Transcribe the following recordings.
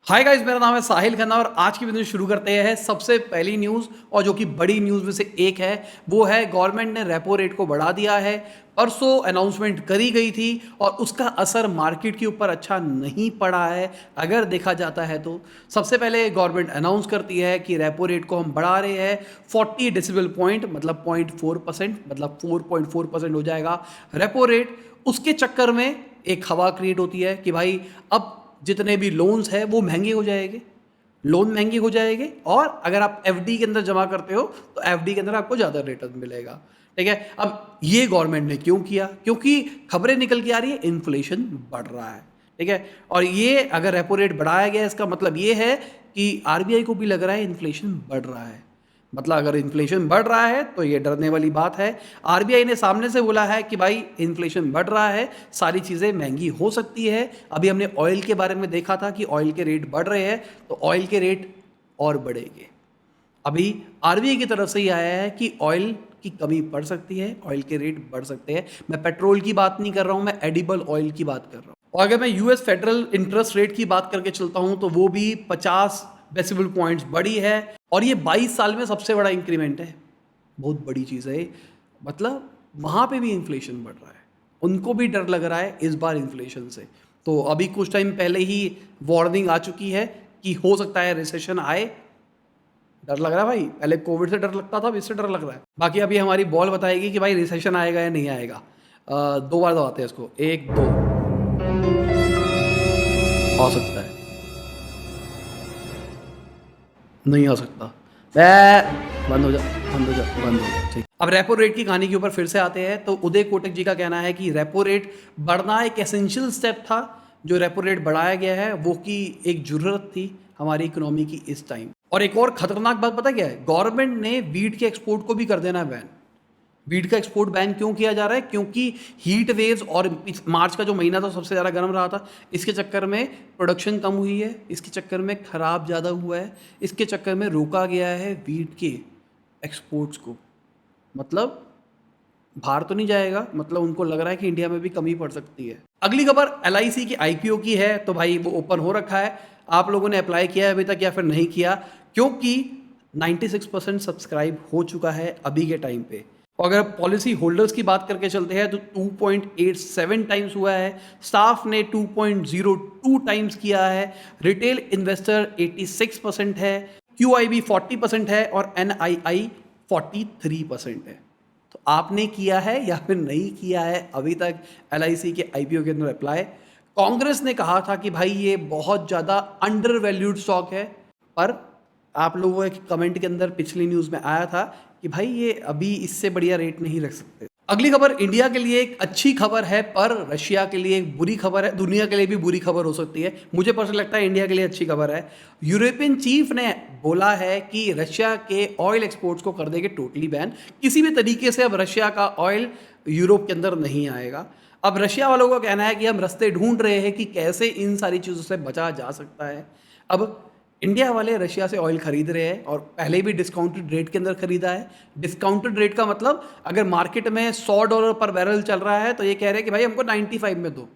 Hi guys, मेरा नाम है साहिल खन्ना और आज की वीडियो शुरू करते हैं। सबसे पहली न्यूज़ और जो कि बड़ी न्यूज़ में से एक है वो है गवर्नमेंट ने रेपो रेट को बढ़ा दिया है। परसों अनाउंसमेंट करी गई थी और उसका असर मार्केट के ऊपर अच्छा नहीं पड़ा है अगर देखा जाता है तो। सबसे पहले गवर्नमेंट अनाउंस करती है कि रेपो रेट को हम बढ़ा रहे हैं 40 डेसिबल पॉइंट मतलब 0.4%, मतलब 4.4% हो जाएगा रेपो रेट। उसके चक्कर में एक हवा क्रिएट होती है कि भाई अब जितने भी लोन्स हैं वो महंगे हो जाएंगे, लोन महंगे हो जाएंगे और अगर आप एफडी के अंदर जमा करते हो तो एफडी के अंदर आपको ज़्यादा रिटर्न मिलेगा। ठीक है, अब ये गवर्नमेंट ने क्यों किया? क्योंकि खबरें निकल के आ रही है इन्फ्लेशन बढ़ रहा है। ठीक है, और ये अगर रेपो रेट बढ़ाया गया इसका मतलब ये है कि आरबीआई को भी लग रहा है इन्फ्लेशन बढ़ रहा है। मतलब अगर इन्फ्लेशन बढ़ रहा है तो ये डरने वाली बात है। आरबीआई ने सामने से बोला है कि भाई इन्फ्लेशन बढ़ रहा है, सारी चीज़ें महंगी हो सकती है। अभी हमने ऑयल के बारे में देखा था कि ऑयल के रेट बढ़ रहे हैं तो ऑयल के रेट और बढ़ेंगे। अभी आरबीआई की तरफ से ही आया है कि ऑयल की कमी पड़ सकती है, ऑयल के रेट बढ़ सकते हैं। मैं पेट्रोल की बात नहीं कर रहा हूँ, मैं एडिबल ऑयल की बात कर रहा हूँ। और अगर मैं यूएस फेडरल इंटरेस्ट रेट की बात करके चलता हूँ तो वो भी 50 डेसिबल पॉइंट्स बढ़ी है और ये 22 साल में सबसे बड़ा इंक्रीमेंट है। बहुत बड़ी चीज़ है। मतलब वहाँ पे भी इन्फ्लेशन बढ़ रहा है, उनको भी डर लग रहा है इस बार इन्फ्लेशन से। तो अभी कुछ टाइम पहले ही वार्निंग आ चुकी है कि हो सकता है रिसेशन आए। डर लग रहा है भाई, पहले कोविड से डर लगता था, अब इससे डर लग रहा है। बाकी अभी हमारी बॉल बताएगी कि भाई रिसेशन आएगा या नहीं आएगा। दो बार दबाते हैं इसको, एक दो, आ सकता है, नहीं आ सकता। बंद हो जा, बंद हो जा, बंद हो जा। ठीक, अब रेपो रेट की कहानी के ऊपर फिर से आते हैं तो उदय कोटक जी का कहना है कि रेपो रेट बढ़ना एक एसेंशियल स्टेप था। जो रेपो रेट बढ़ाया गया है वो की एक जरूरत थी हमारी इकोनॉमी की इस टाइम। और एक और खतरनाक बात पता क्या है? गवर्नमेंट ने वीट के एक्सपोर्ट को भी कर देना है बैन। वीट का एक्सपोर्ट बैन क्यों किया जा रहा है? क्योंकि हीट वेव्स और मार्च का जो महीना था सबसे ज़्यादा गर्म रहा था, इसके चक्कर में प्रोडक्शन कम हुई है, इसके चक्कर में ख़राब ज़्यादा हुआ है, इसके चक्कर में रोका गया है वीट के एक्सपोर्ट्स को। मतलब बाहर तो नहीं जाएगा, मतलब उनको लग रहा है कि इंडिया में भी कमी पड़ सकती है। अगली खबर एलआईसी की आईपीओ की है तो भाई वो ओपन हो रखा है। आप लोगों ने अप्लाई किया है अभी तक या फिर नहीं किया? क्योंकि 96% सब्सक्राइब हो चुका है अभी के टाइम पे। और अगर पॉलिसी होल्डर्स की बात करके चलते हैं तो 2.87 टाइम्स हुआ है, स्टाफ ने 2.02 टाइम्स किया है, रिटेल इन्वेस्टर 86% है, क्यूआईबी 40% है और एनआईआई 43% है। तो आपने किया है या फिर नहीं किया है अभी तक एलआईसी के आईपीओ के अंदर अप्लाई? कांग्रेस ने कहा था कि भाई ये बहुत ज़्यादा अंडर वैल्यूड स्टॉक है, पर आप लोगों के कमेंट के अंदर पिछली न्यूज़ में आया था कि भाई ये अभी इससे बढ़िया रेट नहीं रख सकते। अगली खबर इंडिया के लिए एक अच्छी खबर है पर रशिया के लिए एक बुरी खबर है, दुनिया के लिए भी बुरी खबर हो सकती है। मुझे पर्सनली लगता है इंडिया के लिए अच्छी खबर है। यूरोपियन चीफ ने बोला है कि रशिया के ऑयल एक्सपोर्ट्स को कर देंगे टोटली बैन। किसी भी तरीके से अब रशिया का ऑयल यूरोप के अंदर नहीं आएगा। अब रशिया वालों का कहना है कि हम रास्ते ढूंढ रहे हैं कि कैसे इन सारी चीज़ों से बचा जा सकता है। अब इंडिया वाले रशिया से ऑयल खरीद रहे हैं और पहले भी डिस्काउंटेड रेट के अंदर खरीदा है। डिस्काउंटेड रेट का मतलब अगर मार्केट में $100 पर बैरल चल रहा है तो ये कह रहे हैं कि भाई हमको 95 में दो।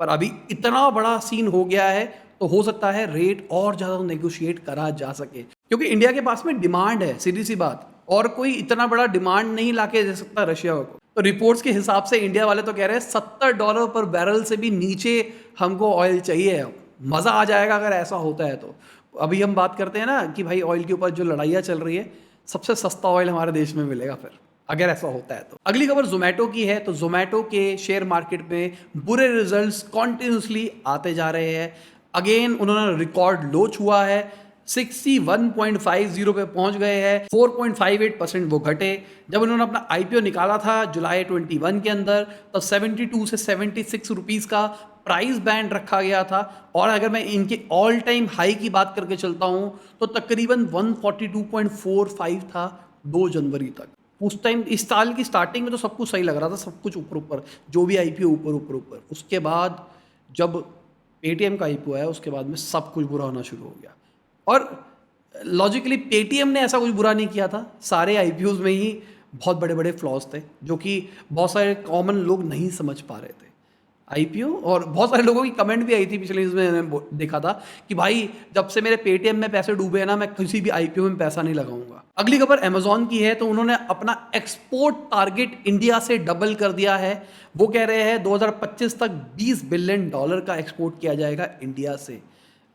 पर अभी इतना बड़ा सीन हो गया है तो हो सकता है रेट और ज़्यादा नेगोशिएट करा जा सके, क्योंकि इंडिया के पास में डिमांड है, सीधी सी बात। और कोई इतना बड़ा डिमांड नहीं लाके दे सकता रशिया को। तो रिपोर्ट्स के हिसाब से इंडिया वाले तो कह रहे हैं $70 पर बैरल से भी नीचे हमको ऑयल चाहिए। मज़ा आ जाएगा अगर ऐसा होता है तो। अभी हम बात करते हैं ना कि भाई ऑयल के ऊपर जो लड़ाइयाँ चल रही है, सबसे सस्ता ऑयल हमारे देश में मिलेगा फिर अगर ऐसा होता है तो। अगली खबर जोमेटो की है तो जोमेटो के शेयर मार्केट में बुरे रिजल्ट्स कॉन्टिन्यूसली आते जा रहे हैं। अगेन उन्होंने रिकॉर्ड लो छुआ है, 61.50 पे पहुंच गए हैं, 4.58% वो घटे। जब उन्होंने अपना आईपीओ निकाला था जुलाई 21 के अंदर तब 72 से 76 रुपीज़ का प्राइस बैंड रखा गया था। और अगर मैं इनके ऑल टाइम हाई की बात करके चलता हूँ तो तकरीबन 142.45 था 2 जनवरी तक। उस टाइम इस साल की स्टार्टिंग में तो सब कुछ सही लग रहा था, सब कुछ ऊपर ऊपर, जो भी आईपीओ ऊपर ऊपर ऊपर। उसके बाद जब पेटीएम का आईपीओ आया उसके बाद में सब कुछ बुरा होना शुरू हो गया। और लॉजिकली पेटीएम ने ऐसा कुछ बुरा नहीं किया था, सारे आईपीओज में ही बहुत बड़े बड़े फ्लॉज थे जो कि बहुत सारे कॉमन लोग नहीं समझ पा रहे थे। आईपीओ। और बहुत सारे लोगों की कमेंट भी आई थी पिछले न्यूज़ में, मैंने देखा था कि भाई जब से मेरे पेटीएम में पैसे डूबे हैं ना, मैं किसी भी आईपीओ में पैसा नहीं लगाऊंगा। अगली खबर अमेजोन की है, तो उन्होंने अपना एक्सपोर्ट टारगेट इंडिया से डबल कर दिया है। वो कह रहे हैं 2025 तक $20 बिलियन का एक्सपोर्ट किया जाएगा इंडिया से।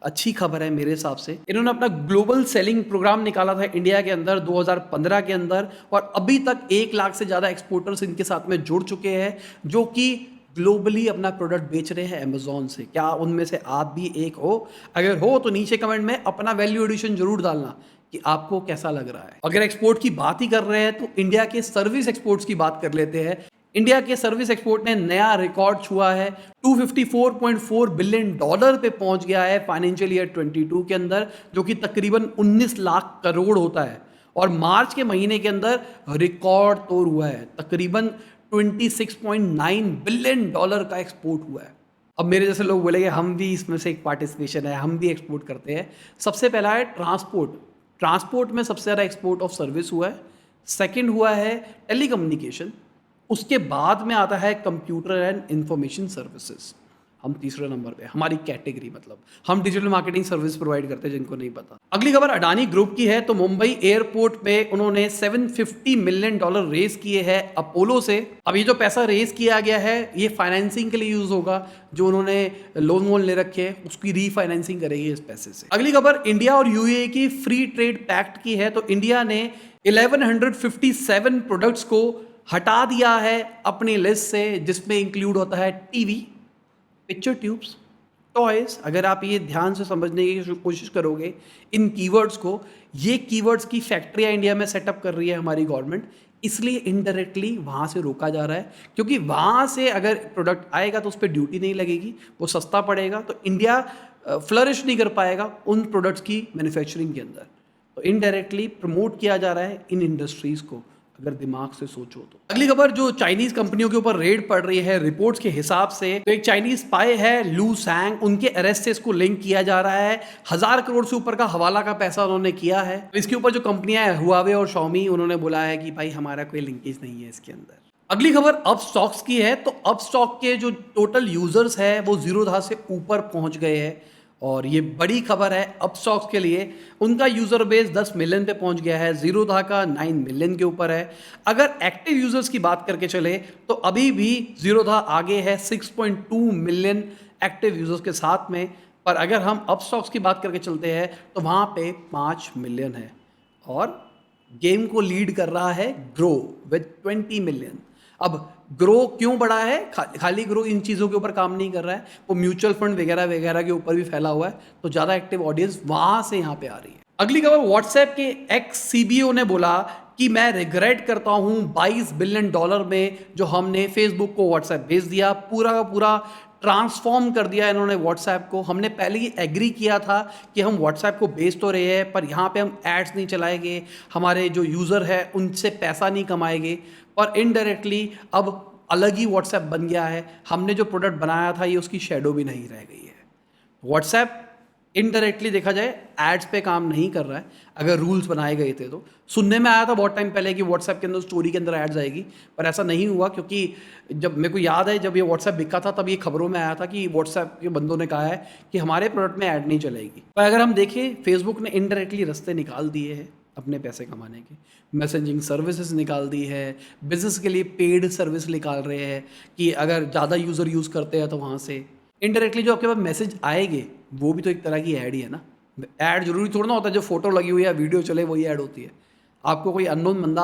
अच्छी खबर है मेरे हिसाब से। इन्होंने अपना ग्लोबल सेलिंग प्रोग्राम निकाला था इंडिया के अंदर 2015 के अंदर, और अभी तक 1 लाख से ज़्यादा एक्सपोर्टर्स इनके साथ में जुड़ चुके हैं, जो कि ग्लोबली अपना प्रोडक्ट बेच रहे हैं अमेजोन से। क्या उनमें से आप भी एक हो? अगर हो तो नीचे कमेंट में अपना वैल्यू एडिशन जरूर डालना कि आपको कैसा लग रहा है। अगर एक्सपोर्ट की बात ही कर रहे हैं तो इंडिया के सर्विस एक्सपोर्ट्स की बात कर लेते हैं। इंडिया के सर्विस एक्सपोर्ट ने नया रिकॉर्ड छुआ है, $254.4 बिलियन पे पहुंच गया है फाइनेंशियल ईयर 22 के अंदर, जो कि तकरीबन 19 लाख करोड़ होता है। और मार्च के महीने के अंदर रिकॉर्ड तोड़ हुआ है, तकरीबन $26.9 बिलियन का एक्सपोर्ट हुआ है। अब मेरे जैसे लोग बोलेंगे हम भी इसमें से एक पार्टिसिपेशन है, हम भी एक्सपोर्ट करते हैं। सबसे पहला है ट्रांसपोर्ट। ट्रांसपोर्ट में सबसे ज़्यादा एक्सपोर्ट ऑफ सर्विस हुआ है। सेकंड हुआ है टेलीकम्युनिकेशन। उसके बाद में आता है कंप्यूटर एंड इंफॉर्मेशन सर्विसेज। हम तीसरे नंबर पे, हमारी कैटेगरी, मतलब हम डिजिटल मार्केटिंग सर्विस प्रोवाइड करते हैं, जिनको नहीं पता। अगली खबर अडानी ग्रुप की है, तो मुंबई एयरपोर्ट पे उन्होंने $750 मिलियन रेज किए हैं अपोलो से। अब ये जो पैसा रेज किया गया है ये फाइनेंसिंग के लिए यूज होगा, जो उन्होंने लोन वोन ले रखे हैं उसकी रीफाइनेंसिंग करेगी इस पैसे से। अगली खबर इंडिया और यूएई की फ्री ट्रेड पैक्ट की है, तो इंडिया ने 1157 प्रोडक्ट्स को हटा दिया है अपनी लिस्ट से, जिसमें इंक्लूड होता है टीवी, पिक्चर ट्यूब्स, टॉयज। अगर आप ये ध्यान से समझने की कोशिश करोगे इन कीवर्ड्स को, ये कीवर्ड्स की फैक्ट्रियाँ इंडिया में सेटअप कर रही है हमारी गवर्नमेंट, इसलिए इनडायरेक्टली वहाँ से रोका जा रहा है। क्योंकि वहाँ से अगर प्रोडक्ट आएगा तो उस पर ड्यूटी नहीं लगेगी, वो सस्ता पड़ेगा, तो इंडिया फ्लरिश नहीं कर पाएगा उन प्रोडक्ट्स की मैन्युफैक्चरिंग के अंदर। तो इनडायरेक्टली प्रमोट किया जा रहा है इन इंडस्ट्रीज़ को, अगर दिमाग से सोचो तो। अगली खबर जो चाइनीज कंपनियों के ऊपर रेड पड़ रही है रिपोर्ट्स के हिसाब से, तो एक चाइनीज स्पाई है लू सैंग, उनके अरेस्ट से इसको लिंक किया जा रहा है। 1,000 करोड़ से ऊपर का हवाला का पैसा उन्होंने किया है। तो इसके ऊपर जो कंपनियां हैं हुआवे और शॉमी, उन्होंने बोला है कि भाई हमारा कोई लिंकेज नहीं है इसके अंदर। अगली खबर अपस्टॉक्स की है, तो अपस्टॉक के जो टोटल यूजर्स है वो जीरोधा से ऊपर पहुंच गए हैं, और ये बड़ी खबर है अपस्टॉक्स के लिए। उनका यूज़र बेस 10 मिलियन पे पहुंच गया है, जीरोधा का 9 मिलियन के ऊपर है। अगर एक्टिव यूजर्स की बात करके चले तो अभी भी जीरोधा आगे है 6.2 मिलियन एक्टिव यूजर्स के साथ में, पर अगर हम अपस्टॉक्स की बात करके चलते हैं तो वहाँ पे 5 मिलियन है, और गेम को लीड कर रहा है ग्रो विद 20 मिलियन। अब ग्रो क्यों बढ़ा है? खाली ग्रो इन चीज़ों के ऊपर काम नहीं कर रहा है, वो म्यूचुअल फंड वगैरह वगैरह के ऊपर भी फैला हुआ है, तो ज़्यादा एक्टिव ऑडियंस वहाँ से यहाँ पे आ रही है। अगली खबर व्हाट्सएप के एक्स सीबीओ ने बोला कि मैं रिग्रेट करता हूँ $22 बिलियन में जो हमने फेसबुक को व्हाट्सएप भेज दिया, पूरा का पूरा ट्रांसफॉर्म कर दिया इन्होंने व्हाट्सएप को। हमने पहले ही एग्री किया था कि हम व्हाट्सएप को बेच तो रहे हैं, पर यहाँ पे हम एड्स नहीं चलाएंगे, हमारे जो यूज़र है उनसे पैसा नहीं कमाएंगे, पर इनडायरेक्टली अब अलग ही व्हाट्सएप बन गया है। हमने जो प्रोडक्ट बनाया था ये उसकी शेडो भी नहीं रह गई है। व्हाट्सएप इनडायरेक्टली देखा जाए एड्स पे काम नहीं कर रहा है, अगर रूल्स बनाए गए थे तो। सुनने में आया था बहुत टाइम पहले कि व्हाट्सएप के अंदर स्टोरी के अंदर एड्स आएगी, पर ऐसा नहीं हुआ, क्योंकि जब मेरे को याद है जब ये व्हाट्सएप बिका था तब ये खबरों में आया था कि व्हाट्सएप के बंदों ने कहा है कि हमारे प्रोडक्ट में ऐड नहीं चलेगी। पर अगर हम देखें फेसबुक ने इनडायरेक्टली रास्ते निकाल दिए हैं अपने पैसे कमाने के। मैसेजिंग सर्विसेज निकाल दी है, बिजनेस के लिए पेड सर्विस निकाल रहे हैं कि अगर ज़्यादा यूज़र यूज़ करते हैं तो वहाँ से इनडायरेक्टली जो आपके पास मैसेज आएंगे वो भी तो एक तरह की ऐड ही है ना। ऐड जरूरी थोड़ा ना होता है जो फोटो लगी हुई है वीडियो चले वही ऐड होती है। आपको कोई अननोन बंदा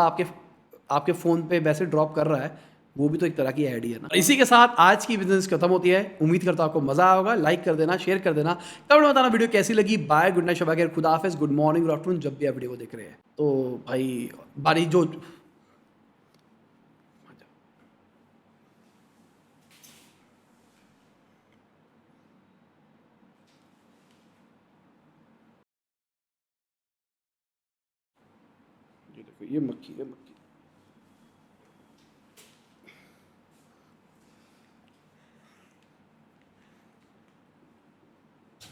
आपके फ़ोन पे वैसे ड्रॉप कर रहा है, वो भी तो एक तरह की ऐड ही है ना। इसी के साथ आज की बिजनेस खत्म होती है। उम्मीद करता हूं आपको मजा आया होगा। लाइक कर देना, शेयर कर देना, कमेंट में बताना वीडियो कैसी लगी। बाय, गुड नाइट, शब खैर, खुदा हाफिज़, गुड मॉर्निंग, गुड आफ्टरनून, जब भी आप वीडियो को देख रहे हैं। तो भाई बारी जो ये देखो ये मक्खी है, मक्खी।